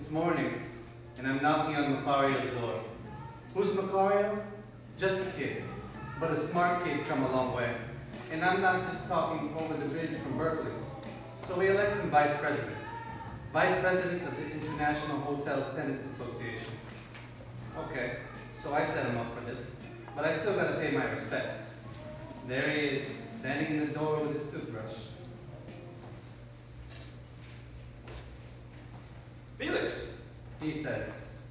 It's morning, and I'm knocking on Macario's door. Who's Macario? Just a kid, but a smart kid come a long way. And I'm not just talking over the bridge from Berkeley. So we elect him vice president. Vice president of the International Hotel Tenants Association. Okay, so I set him up for this, but I still gotta pay my respects. There he is, standing in the door with his toothbrush. Felix, He says,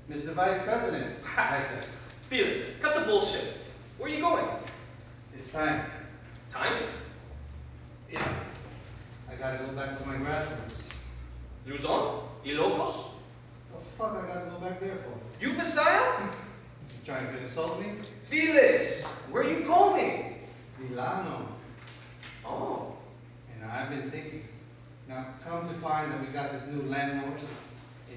Mr. Vice President, I said. Felix, cut the bullshit. Where are you going? It's time. Time? Yeah. I gotta go back to my grassroots. Luzon? Ilocos? What the fuck I gotta go back there for? You Visayas? You trying to insult me? Felix, where are you going? Milano. Oh. And I've been thinking. Now, come to find that we got this new landlord, this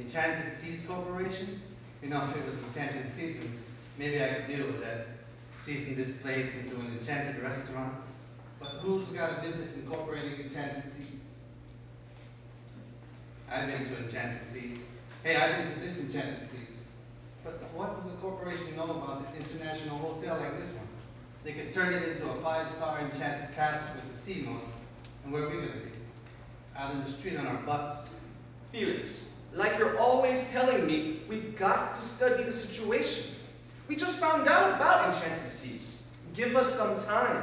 Enchanted Seas Corporation. You know, if it was Enchanted Seasons, maybe I could deal with that. Season this place into an enchanted restaurant. But who's got a business incorporating Enchanted Seas? I've been to Enchanted Seas. Hey, I've been to Disenchanted Seas. But what does a corporation know about an international hotel like this one? They could turn it into a 5-star enchanted castle with the sea moon. And where are we gonna be? Out in the street on our butts. Felix, like you're always telling me, we've got to study the situation. We just found out about Enchanted Seas. Give us some time.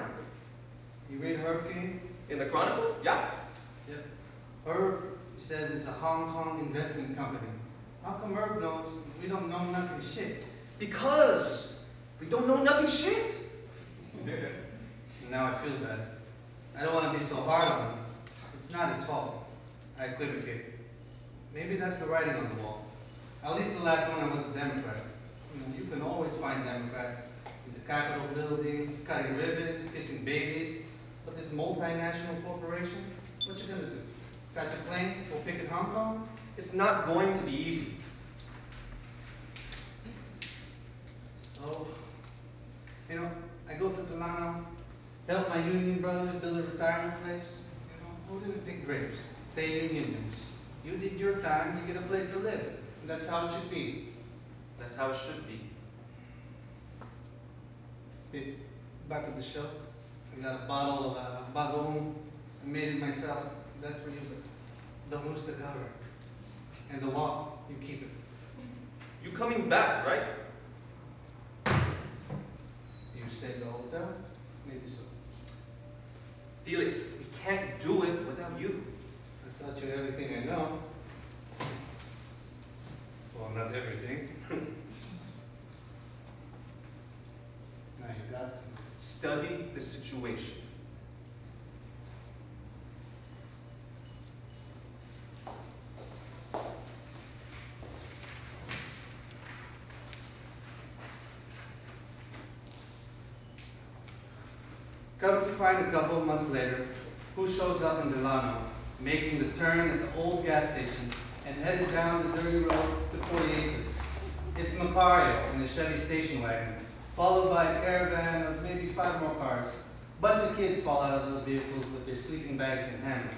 You read Hurricane? In the Chronicle? Yeah. Yep. Herb says it's a Hong Kong investment company. How come Herb knows we don't know nothing shit? Because we don't know nothing shit. Now I feel bad. I don't want to be so hard on him. It's not his fault. I equivocate. Maybe that's the writing on the wall. At least the last one I was a Democrat. You know, you can always find Democrats in the Capitol buildings, cutting ribbons, kissing babies. But this multinational corporation, what you gonna do? Catch a plane, go picket Hong Kong? It's not going to be easy. So, you know, I go to Delano, help my union brothers build a retirement place. You know, who didn't pick grapes? Pay union dues. You did your time, you get a place to live. And that's how it should be. That's how it should be. Hey, back at the shelf, I got a bottle of bagoong. I made it myself. That's where you live. The moose the cover. And the wall, you keep it. You coming back, right? You saved the hotel? Maybe so. Felix, we can't do it without you. I taught you everything I know. Well, not everything. Now you got to. Study the situation. Come to find a couple of months later, who shows up in Delano, making the turn at the old gas station and headed down the dirty road to 40 acres. It's Macario in the Chevy station wagon, followed by a caravan of maybe 5 more cars. Bunch of kids fall out of those vehicles with their sleeping bags and hammers.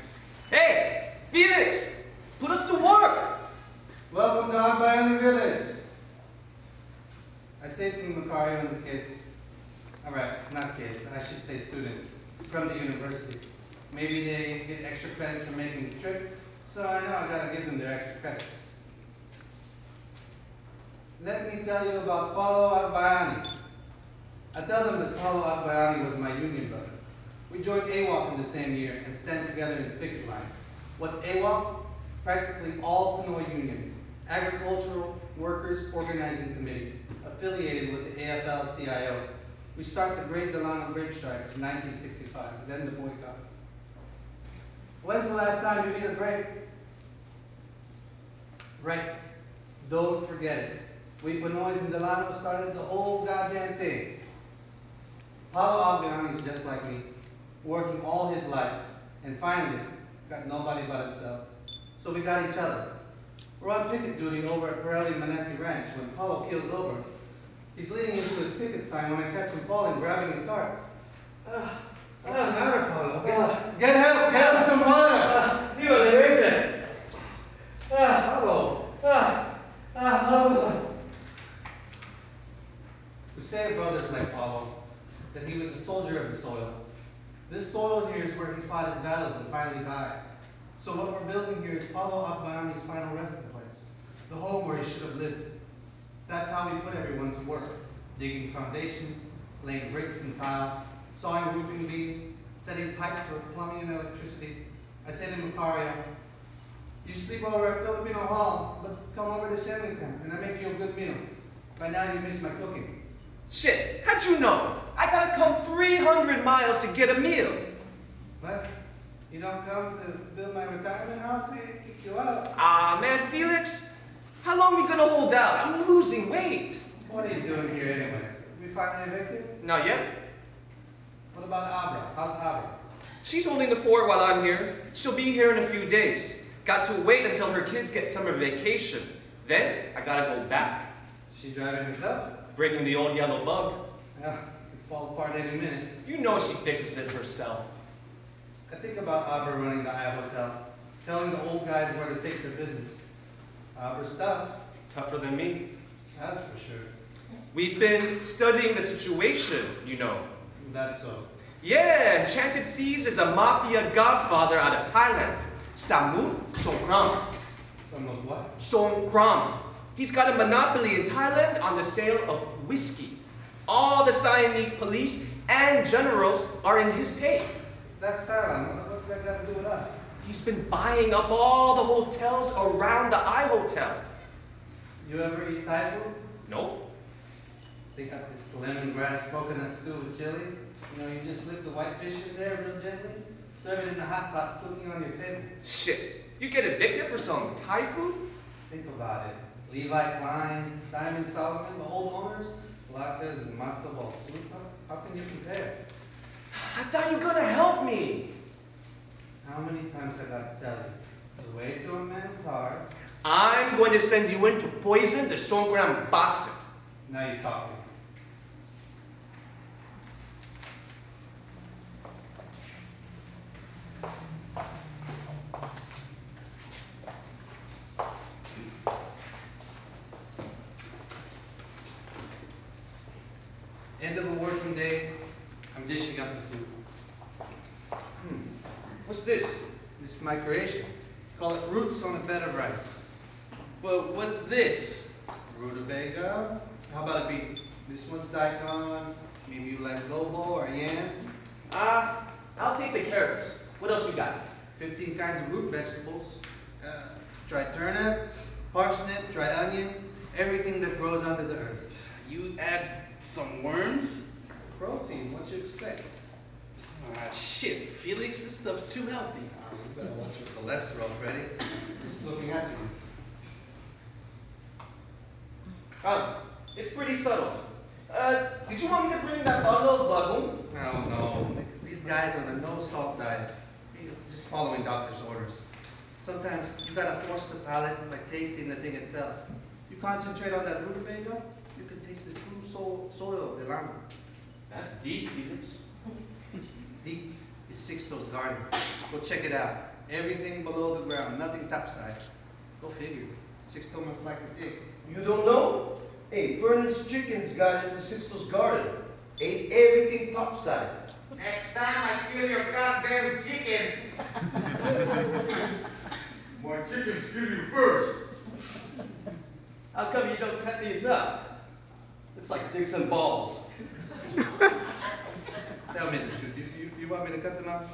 Hey, Felix, put us to work. Welcome to Agbayani Village. I say to Macario and the kids, all right, not kids, I should say students, from the university. Maybe they get extra credits for making the trip, so I know I gotta give them their extra credits. Let me tell you about Paulo Agbayani. I tell them that Paulo Agbayani was my union brother. We joined AWOC in the same year and stand together in the picket line. What's AWOC? Practically all Pinoy Union, Agricultural Workers Organizing Committee, affiliated with the AFL-CIO. We start the Great Delano Grape Strike in 1965, then the boycott. When's the last time you ate a grape? Right. Don't forget it. We Pinoys in Delano started the whole goddamn thing. Paulo Agbayani is just like me, working all his life, and finally got nobody but himself. So we got each other. We're on picket duty over at Pirelli Manetti Ranch when Paulo keels over. He's leaning into his picket sign when I catch him falling, grabbing his heart. What's the matter, Paulo? Get help! Get him some water! You are Paulo. Paulo! hotels and finally dies. So what we're building here is Paulo Akbayani's final resting place, the home where he should have lived. That's how we put everyone to work, digging foundations, laying bricks and tile, sawing roofing beams, setting pipes for plumbing and electricity. I say to Macario, you sleep over at Filipino Hall, but come over to Shenlington, and I make you a good meal. By now you miss my cooking. Shit, how'd you know? I gotta come 300 miles to get a meal. What? You don't come to build my retirement house? They kick you out. Ah, man, Felix, how long are we gonna hold out? I'm losing weight. What are you doing here anyways? We finally evicted? Not yet. What about Abra? How's Abra? She's holding the fort while I'm here. She'll be here in a few days. Got to wait until her kids get summer vacation. Then, I gotta go back. Is she driving herself? Breaking the old yellow bug. Yeah, it'd fall apart any minute. You know she fixes it herself. I think about Abra running the I Hotel, telling the old guys where to take their business. Abra's tough. Tougher than me. That's for sure. We've been studying the situation, you know. That's so. Yeah, Enchanted Seas is a mafia godfather out of Thailand. Samut Songkram. Some of what? Songkram. He's got a monopoly in Thailand on the sale of whiskey. All the Siamese police and generals are in his pay. That's Thailand. What's that got to do with us? He's been buying up all the hotels around the I Hotel. You ever eat Thai food? Nope. They got this lemongrass coconut stew with chili. You know, you just slip the white fish in there real gently, serve it in the hot pot cooking on your table. Shit, you get addicted for some Thai food? Think about it. Levi Klein, Simon Solomon, the old owners, latkes and matzo ball soup. How can you compare? I thought you were gonna help me. How many times I got to tell you? The way to a man's heart. I'm going to send you in to poison the Songkram bastard. Now you're talking. End of a working day, I'm dishing up the food. What's this? This is my creation. Call it roots on a bed of rice. Well, what's this? Rutabaga. How about a beet? This one's daikon. Maybe you like gobo or yam. I'll take the carrots. What else you got? 15 kinds of root vegetables. Dried turnip, parsnip, dried onion, everything that grows under the earth. You add some worms? Protein, what you expect? Ah, shit, Felix, this stuff's too healthy. You better watch your cholesterol, Freddy. Just looking at you. It's pretty subtle. Did you want me to bring that bottle of bagoong? No. These guys on a no-salt diet. Just following doctor's orders. Sometimes you gotta force the palate by tasting the thing itself. You concentrate on that rutabaga, you can taste the true soil of the llama. That's deep, Felix. Deep is Sixto's garden. Go check it out. Everything below the ground, nothing topside. Go figure. Sixto must like to dig. You don't know? Hey, Vernon's chickens got into Sixto's garden. Ate everything topside. Next time I kill your goddamn chickens. My chickens kill you first. How come you don't cut these up? Looks like dicks and balls. Tell me the truth. You want me to cut them up?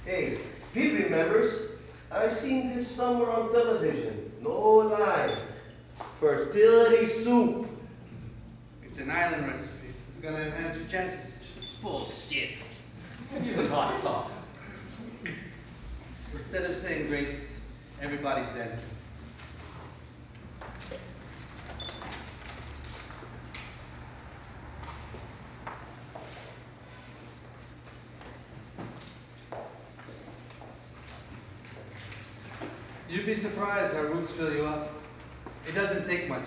Hey, Pee members, I seen this somewhere on television. No lie. Fertility soup. It's an island recipe. It's gonna enhance your chances. Bullshit. I'm using hot sauce. Instead of saying grace, everybody's dancing. You'd be surprised how roots fill you up. It doesn't take much.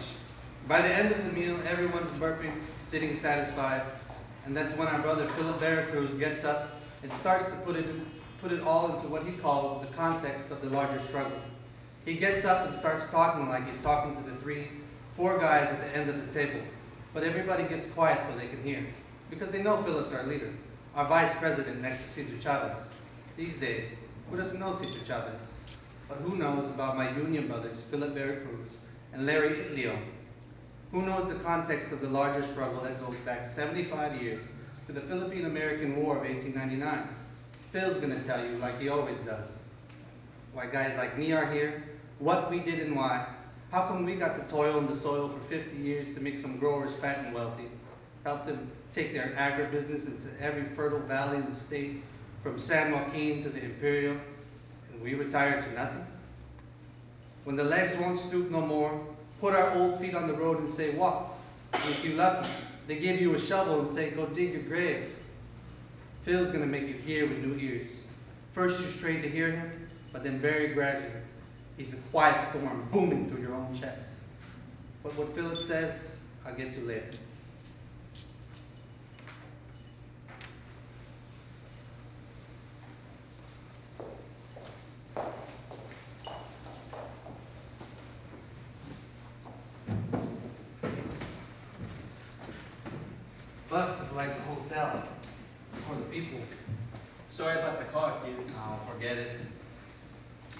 By the end of the meal, everyone's burping, sitting satisfied, and that's when our brother Philip Veracruz gets up and starts to put it all into what he calls the context of the larger struggle. He gets up and starts talking like he's talking to the 3-4 guys at the end of the table. But everybody gets quiet so they can hear, because they know Philip's our leader, our vice president next to Cesar Chavez. These days, who doesn't know Cesar Chavez? But who knows about my union brothers, Philip Veracruz and Larry Itlio? Who knows the context of the larger struggle that goes back 75 years to the Philippine-American War of 1899? Phil's gonna tell you like he always does. Why guys like me are here, what we did and why. How come we got to toil in the soil for 50 years to make some growers fat and wealthy? Help them take their agribusiness into every fertile valley in the state, from San Joaquin to the Imperial, and we retired to nothing? When the legs won't stoop no more, put our old feet on the road and say walk. And if you're lucky, they give you a shovel and say go dig your grave. Phil's gonna make you hear with new ears. First you strain to hear him, but then very gradually, he's a quiet storm booming through your own chest. But what Philip says, I'll get to later. Bus is like the hotel. It's for the people. Sorry about the car, Felix. Oh, forget it.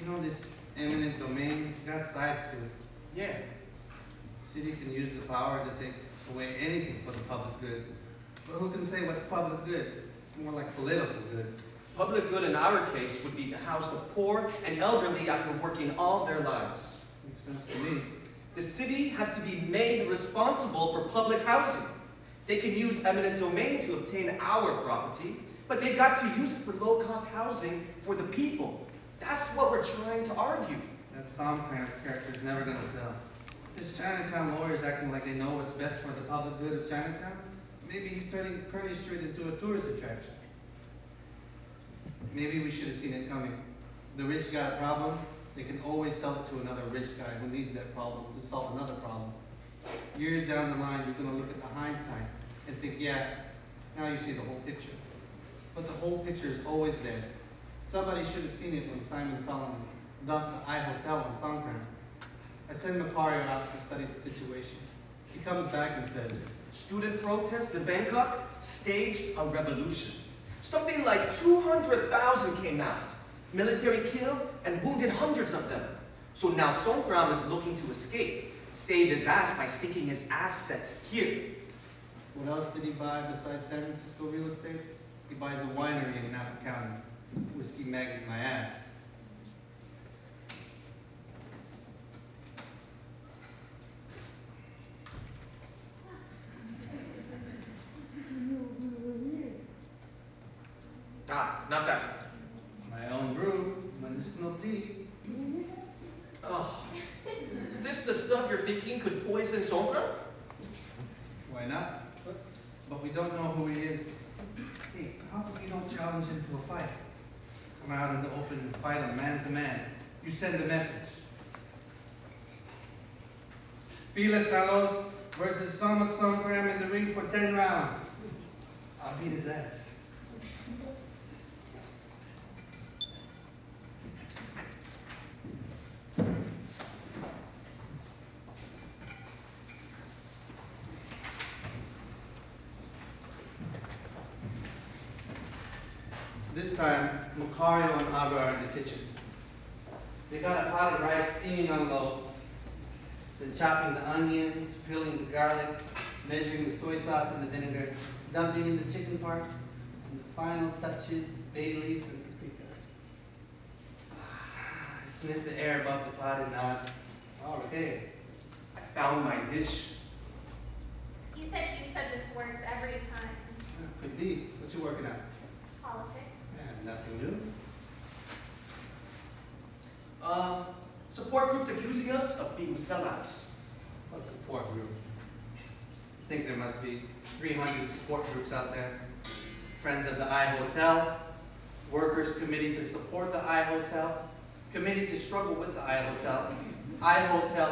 You know this eminent domain, it's got sides to it. Yeah. City can use the power to take away anything for the public good. But who can say what's public good? It's more like political good. Public good in our case would be to house the poor and elderly after working all their lives. Makes sense to me. The city has to be made responsible for public housing. They can use eminent domain to obtain our property, but they got to use it for low-cost housing for the people. That's what we're trying to argue. That song character's never gonna sell. This Chinatown lawyer's acting like they know what's best for the public good of Chinatown. Maybe he's turning Kearney Street into a tourist attraction. Maybe we should have seen it coming. The rich got a problem, they can always sell it to another rich guy who needs that problem to solve another problem. Years down the line, you're gonna look at the hindsight and think, yeah, now you see the whole picture. But the whole picture is always there. Somebody should have seen it when Simon Solomon dumped the I Hotel on Songkran. I send Macario out to study the situation. He comes back and says, Student protests in Bangkok staged a revolution. Something like 200,000 came out. Military killed and wounded hundreds of them. So now Songkran is looking to escape, save his ass by sinking his assets here. what else did he buy besides San Francisco real estate? He buys a winery in Napa County. Whiskey magnet my ass. Ah, not that stuff. My own brew, medicinal tea. Oh, is this the stuff you're thinking could poison Songkran? Why not? But we don't know who he is. Hey, how come you don't challenge him to a fight? Come out in the open and fight him man to man. You send a message. Felix Alos versus Somak Songkran in the ring for 10 rounds. I'll beat his ass. This time, Macario and Abra are in the kitchen. They got a pot of rice steaming on low, then chopping the onions, peeling the garlic, measuring the soy sauce and the vinegar, dumping in the chicken parts, and the final touches, bay leaf and paprika. I sniff the air above the pot and nod. Oh, okay. I found my dish. You said this works every time. Could be. What you working on? Politics. Yeah, nothing new. Support groups accusing us of being sellouts. What support group? I think there must be 300 support groups out there. Friends of the I Hotel, Workers Committee to support the I Hotel, Committee to struggle with the I Hotel, I Hotel